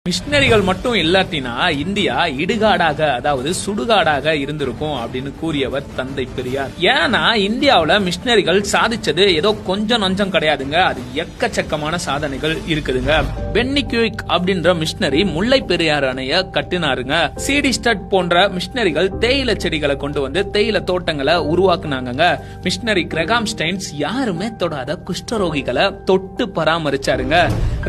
மிஷினரிகள் மட்டும் இல்லாட்டினா இந்தியா இடுகாடாக, அதாவது சுடுகாடாக இருந்திருக்கும் அப்படின்னு கூறியவர் தந்தை பெரியார். ஏன்னா இந்தியாவுல மிஷினரிகள் சாதிச்சது ஏதோ கொஞ்சம் நஞ்சம் கிடையாதுங்க, அது எக்கச்சக்கமான சாதனைகள் இருக்குதுங்க. பென்னி குயிக் அப்படின்ற மிஷினரி முல்லை பெரியார் அணைய கட்டினாருங்க. சிடி ஸ்டட் போன்ற மிஷினரிகள் தேயிலை செடிகளை கொண்டு வந்து தேயிலை தோட்டங்களை உருவாக்குனாங்க. மிஷினரி கிரகாம் ஸ்டைன்ஸ் யாருமே தொடாத குஷ்டரோகிகளை தொட்டு பராமரிச்சாருங்க.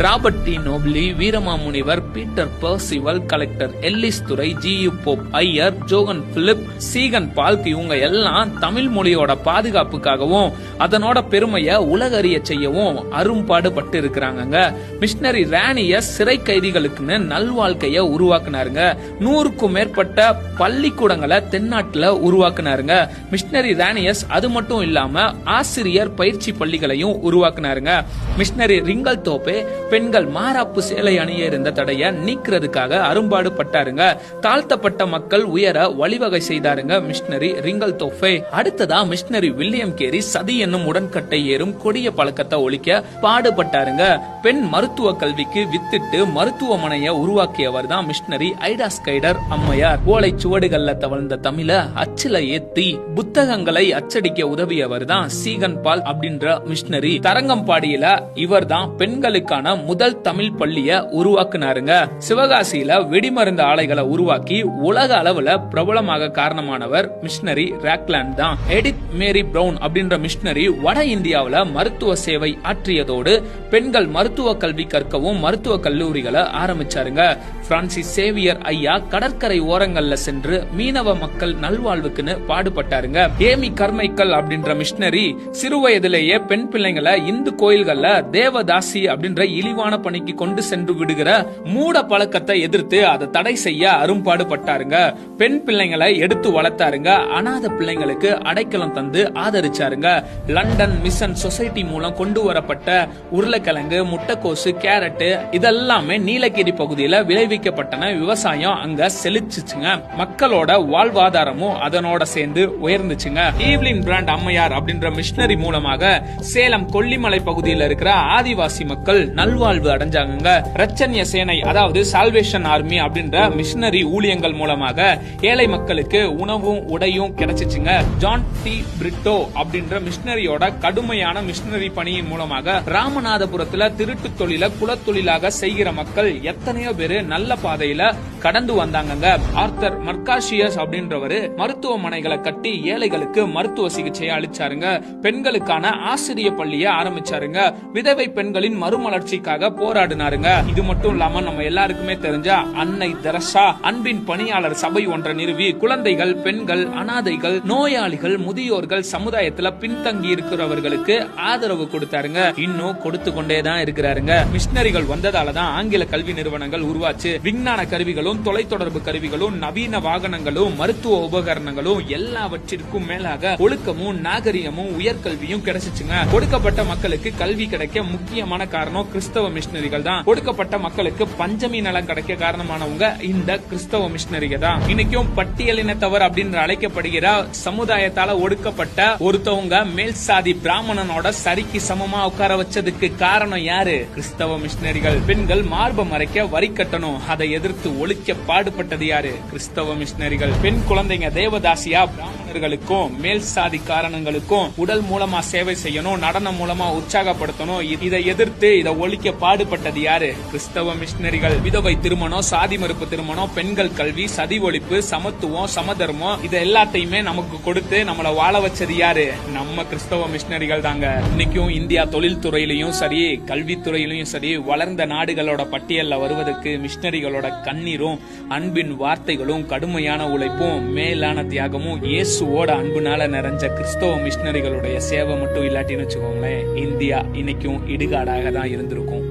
Robert de Nobili, Veeramamunivar, Peter Percival, collector Ellis Durai, G U. Pope Iyer, Johann Philipp, Ziegenbalg இவங்க எல்லாம் தமிழ் மொழியோட பாதுகாப்புக்காகவும் அதனோட பெருமையை உலகறிய செய்யவும் அரும்பாடுபட்டு இருக்கிறாங்க. மிஷினரி ராணியஸ் சிறை கைதிகளுக்குன்னு நல்வாழ்க்கைய உருவாக்குனாருங்க. 100க்கும் மேற்பட்ட பள்ளிக்கூடங்களை தென்னாட்டுல உருவாக்குனாருங்க. மிஷினரி ராணியஸ் அது மட்டும் இல்லாம ஆசிரியர் பயிற்சி பள்ளிகளையும் உருவாக்குனாருங்க. மிஷினரி ரிங்கல் தோப்பே பெண்கள் மாராப்பு சேலை அணிய இருந்த தடைய நீக்கிறதுக்காக அரும்பாடு பட்டாருங்க. தாழ்த்தப்பட்ட மக்கள் உயர வழிவகை செய்தாருங்க மிஷினரி ரிங்கல் தோப்பே. அடுத்ததா மிஷினரி வில்லியம் கேரி சதி என்னும் உடன்கட்டை ஏறும் கொடிய பழக்கத்தை ஒழிக்க பாடுபட்டாருங்க. பெண் மருத்துவ கல்விக்கு வித்திட்டு மருத்துவமனையை உருவாக்கியவர் தான் மிஷினரி ஐடா ஸ்கைடர் அம்மையார். ஓலை சுவடுகள்ல தவழ்ந்த தமிழ அச்சில ஏத்தி புத்தகங்களை அச்சடிக்க உதவியவர் தான் சீகன் பால் அப்படின்ற மிஷினரி. தரங்கம்பாடியில இவர் தான் பெண்களுக்கான முதல் தமிழ் பள்ளிய உருவாக்குனாருங்க. சிவகாசியில வெடிமருந்து ஆலைகளை உருவாக்கி உலக அளவுல பிரபலமாக காரணமானவர் மிஷினரி ராக்லாண்ட் தான். எடித் மேரி பிரவுன் அப்படின்ற மிஷினரி வட இந்தியாவில மருத்துவ சேவை ஆற்றியதோடு பெண்கள் மருத்துவ கல்வி கற்கவும் மருத்துவ கல்லூரிகளை ஆரம்பிச்சாருங்க. பிரான்சிஸ் சேவியர் ஐயா கடற்கரை ஓரங்கள்ல சென்று மீனவ மக்கள் நல்வாழ்வுக்குன்னு பாடுபட்டாருங்க. ஏமி கர்மைக்கல் அப்படின்ற மிஷினரி சிறு வயதிலேயே பெண் பிள்ளைங்களை இந்து கோயில்கள்ல தேவதாசி அப்படின்ற இழிவான பணிக்கு கொண்டு சென்று விடுகிற மூட பழக்கத்தை எதிர்த்து அதை தடை செய்ய அரும்பாடுபட்டாருங்க. பெண் பிள்ளைங்களை எடுத்து வளர்த்தாருங்க. அநாத பிள்ளைங்களுக்கு அடைக்கலம் தந்து ஆதரிச்சாருங்க. லண்டன் மிஷன் சொசைட்டி மூலம் கொண்டு வரப்பட்ட உருளைக்கிழங்கு, முட்டைக்கோசு, கேரட் இதெல்லாமே நீலகிரி பகுதியில விளைவிக்கப்பட்டன. விவசாயம் அங்க செழிச்சுச்சுங்க. மக்களோட வாழ்வாதாரமும் அதனோட சேர்ந்து உயர்ந்துச்சுங்க. ஈவ்லின் பிராண்ட் அம்மையார் அப்படின்ற மிஷினரி மூலமாக சேலம் கொல்லிமலை பகுதியில் இருக்கிற ஆதிவாசி மக்கள் நல்வாழ்வு அடைஞ்சாங்க. ரச்சன்ய சேனை அதாவது சால்வேஷன் ஆர்மி அப்படின்ற மிஷினரி ஊழியங்கள் மூலமாக ஏழை மக்களுக்கு உணவும் உடையும் கிடைச்சிச்சுங்க. ஜான் டி பிரிட்டோ அப்படின்ற மிஷினரியோட கடுமையான மிஷினரி பணியின் மூலமாக ராமநாதபுரத்துல திருட்டு தொழில குலத்தொழிலாக செய்கிற மக்கள் எத்தனையோ பேரு நல்ல பாதையில கடந்து வந்தாங்க. ஆர்த்தர் மர்காஷியஸ் அப்படின்றவரு மருத்துவமனைகளை கட்டி ஏழைகளுக்கு மருத்துவ சிகிச்சையை அளிச்சாருங்க. பெண்களுக்கான ஆசிரிய பள்ளியை ஆரம்பிச்சாருங்க. விதவை பெண்களின் மறுமலர்ச்சிக்காக போராடினாருங்க. இது மட்டும் இல்லாம நம்ம எல்லாருக்குமே தெரிஞ்ச அன்னை தெரசா அன்பின் பணியாளர் சபை ஒன்றை நிறுவி குழந்தைகள், பெண்கள், அனாதைகள், நோயாளிகள், முதியோர்கள், சமுதாயத்துல பின்தங்கி இருக்கிறவர்களுக்கு ஆதரவு கொடுத்தாருங்க. இன்னும் கொடுத்து கொண்டேதான் இருக்கிறாருங்க. மிஷினரிகள் வந்ததாலதான் ஆங்கில கல்வி நிறுவனங்கள் உருவாச்சு. விஞ்ஞான கருவிகளும் தொலைத்தொடர்பு கருவிகளும் நவீன வாகனங்களும் மருத்துவ உபகரணங்களும் எல்லாவற்றிற்கும் மேலாக ஒழுக்கமும் நாகரிகமும் உயர்கல்வியும் கிடைச்சிச்சுங்க. கொடுக்கப்பட்ட மக்களுக்கு கல்வி கிடைக்க முக்கியமான காரணம் கிறிஸ்தவ மிஷினரிகள் தான். கொடுக்கப்பட்ட மக்களுக்கு பஞ்சமி நலம் கிடைக்க காரணமானவங்க இந்த கிறிஸ்தவ மிஷினரிகள் தான். இன்னைக்கும் பட்டியலினத்தவர் அப்படின்னு அழைக்கப்படுகிற சமுதாயத்தால ஒடுக்கப்பட்ட ஒருத்தவங்க மேல் சாதி பிராமணனோட சரிக்கு சமமா உட்கார வச்சதுக்கு காரணம் யாரு? கிறிஸ்தவ மிஷினரிகள். பெண்கள் மார்பை மறைக்க வரி கட்டணும், அதை எதிர்த்து ஒழிக்க பாடுபட்டது யாரு? கிறிஸ்தவ மிஷினரிகள். பெண் குழந்தைங்க தேவதாசியா பிராமணர்களுக்கும் மேல் சாதி காரணங்களுக்கும் உடல் மூலமா சேவை செய்யணும், நடனம் மூலமா உற்சாகப்படுத்தணும், இதை எதிர்த்து இதை ஒழிக்க பாடுபட்டது யாரு? கிறிஸ்தவ மிஷினரிகள். விதவை திருமணம், சாதி மறுப்பு திருமணம், பெண்கள் கல்வி, சதி ஒழிப்பு, சமத்துவம், சமதர்மம் இது எல்லாத்தையுமே நமக்கு கொடுத்து நம்மளை வாழ வச்சது யாரு? நம்ம கிறிஸ்தவ மிஷினரிகள் தாங்க. இன்னைக்கும் இந்தியா தொழில் துறையிலையும் சரி கல்வித்துறையிலையும் சரி வளர்ந்த நாடுகளோட பட்டியல்ல வருவதற்கு மிஷினரிகளோட கண்ணீரும் அன்பின் வார்த்தைகளும் கடுமையான உழைப்பும் மேலான தியாகமும் இயேசுவோட அன்புனால நிறைஞ்ச கிறிஸ்தவ மிஷினரிகளுடைய சேவை மட்டும் இல்லாட்டின்னு வச்சுக்கோங்களேன், இந்தியா இன்னைக்கும் இடுகாடாக தான் இருந்திருக்கும்.